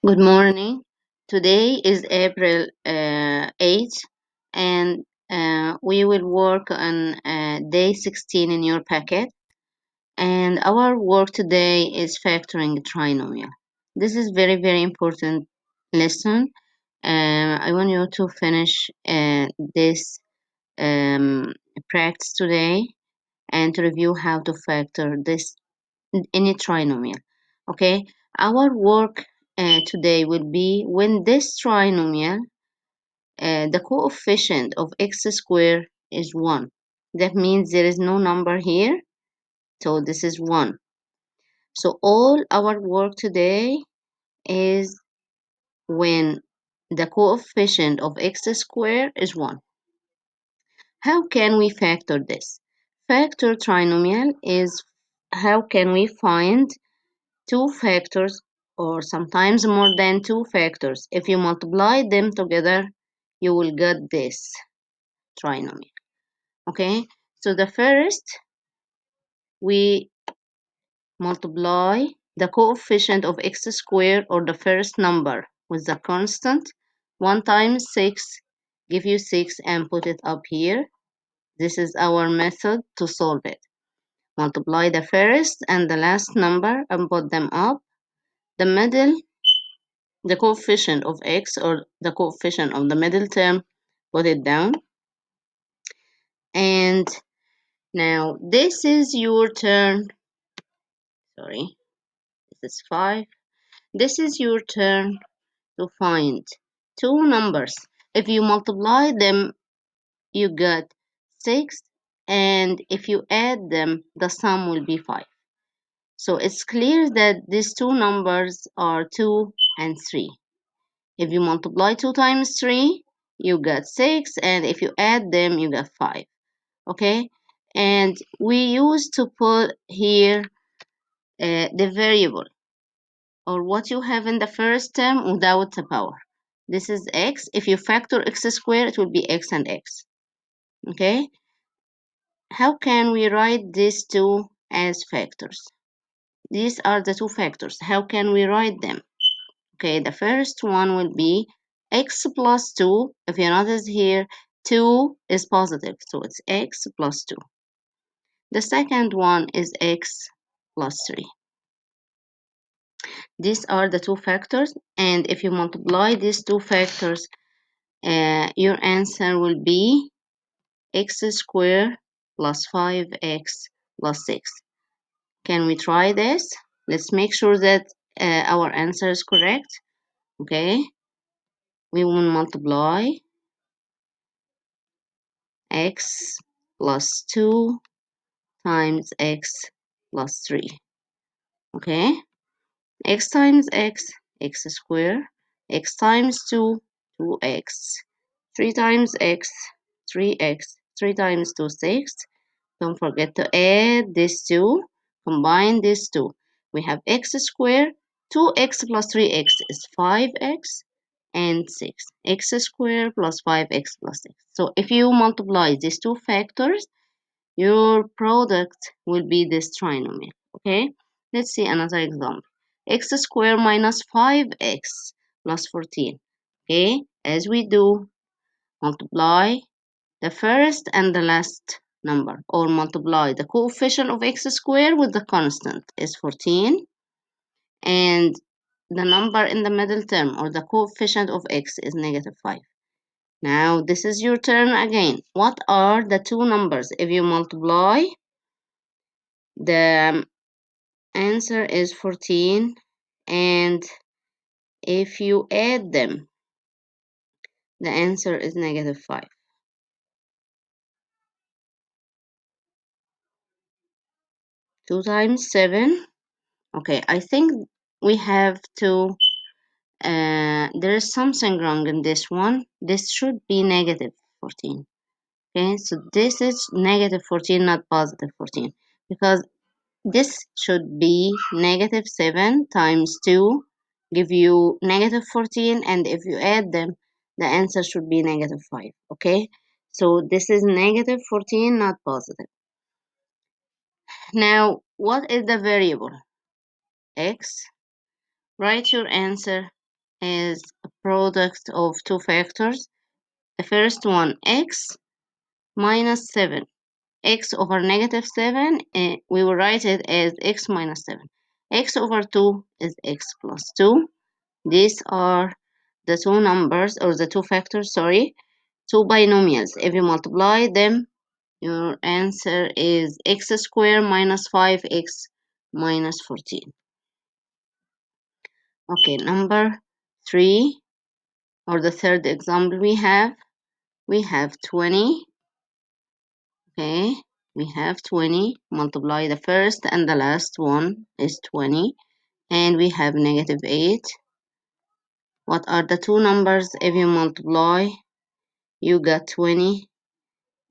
Good morning. Today is April 8th, and we will work on day 16 in your packet. And our work today is factoring trinomial. This is very, very important lesson. I want you to finish this um, practice today and to review how to factor this any trinomial. Okay, our work today will be when this trinomial, the coefficient of x squared is 1. That means there is no number here, so this is 1. So all our work today is when the coefficient of x squared is 1. How can we factor this? Factor trinomial is how can we find two factors or sometimes more than two factors. If you multiply them together, you will get this trinomial. Okay, so the first we multiply the coefficient of x squared or the first number with the constant. 1 times 6 give you 6 and put it up here. This is our method to solve it. Multiply the first and the last number and put them up. The middle, the coefficient of x or the coefficient of the middle term, put it down. And now this is your turn. Sorry, this is 5. This is your turn to find two numbers. If you multiply them, you get 6, and if you add them, the sum will be 5. So it's clear that these two numbers are 2 and 3. If you multiply 2 times 3, you get 6, and if you add them, you get 5. Okay? And we used to put here the variable, or what you have in the first term without the power. This is x. If you factor x squared, it will be x and x. Okay? How can we write these two as factors? These are the two factors. How can we write them? Okay, the first one will be x plus 2. If you notice here, 2 is positive, so it's x plus 2. The second one is x plus 3. These are the two factors, and if you multiply these two factors, your answer will be x squared plus 5x plus 6. Can we try this? Let's make sure that our answer is correct. Okay, we will multiply x plus 2 times x plus 3. Okay, x times x, x squared, x times 2, 2x, 3 times x, 3x, 3 times 2, 6. Don't forget to add these two, combine these two. We have x squared, 2x plus 3x is 5x, and 6. X squared plus 5x plus 6. So if you multiply these two factors, your product will be this trinomial. Okay, let's see another example. X squared minus 5x plus 14. Okay, as we do, multiply the first and the last number, or multiply the coefficient of x squared with the constant is 14, and the number in the middle term or the coefficient of x is negative 5. Now this is your turn again. What are the two numbers? If you multiply, the answer is 14, and if you add them, the answer is negative 5. 2 times 7. Okay, I think we have to, there is something wrong in this one. This should be negative 14. Okay, so this is negative 14, not positive 14, because this should be negative 7 times 2 give you negative 14, and if you add them, the answer should be negative 5. Okay, so this is negative 14, not positive. Now, what is the variable? X. Write your answer is a product of two factors. The first one, x minus 7. X over negative 7, we will write it as x minus 7. X over 2 is x plus 2. These are the two numbers, or the two factors, sorry, two binomials. If you multiply them, your answer is x squared minus 5x minus 14. Okay, number 3, or the third example we have 20. Okay, we have 20. Multiply the first and the last one is 20. And we have negative 8. What are the two numbers? If you multiply, you got 20.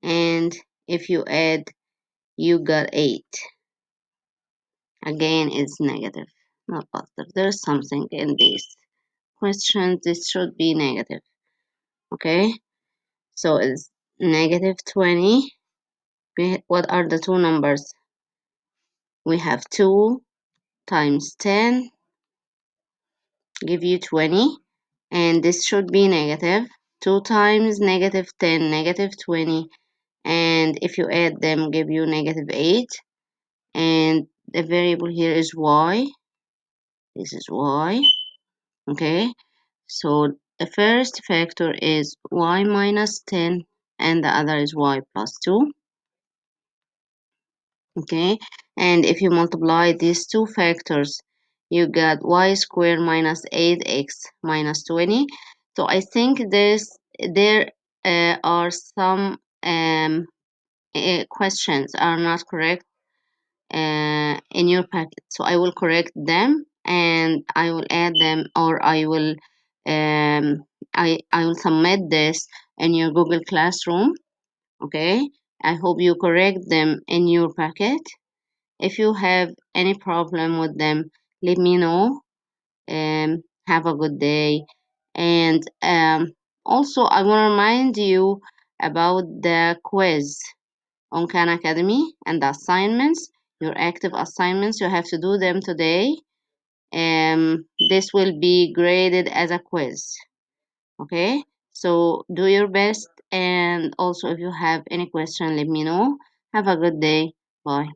And if you add, you got 8. Again, it's negative, not positive. There's something in these questions. This should be negative. Okay, so it's negative 20. What are the two numbers? We have 2 times 10 give you 20, and this should be negative. 2 times negative 10, negative 20, and if you add them, give you negative 8, and the variable here is y. This is y. Okay, so the first factor is y minus 10, and the other is y plus 2. Okay, and if you multiply these two factors, you got y squared minus 8x minus 20. So I think there are some questions are not correct in your packet. So I will correct them, and I will add them, or um, I will submit this in your Google Classroom. Okay, I hope you correct them in your packet. If you have any problem with them, let me know. Have a good day. And also, I want to remind you about the quiz on Khan Academy and the assignments, your active assignments. You have to do them today. This will be graded as a quiz. Okay, so do your best. And also, if you have any question, let me know. Have a good day. Bye.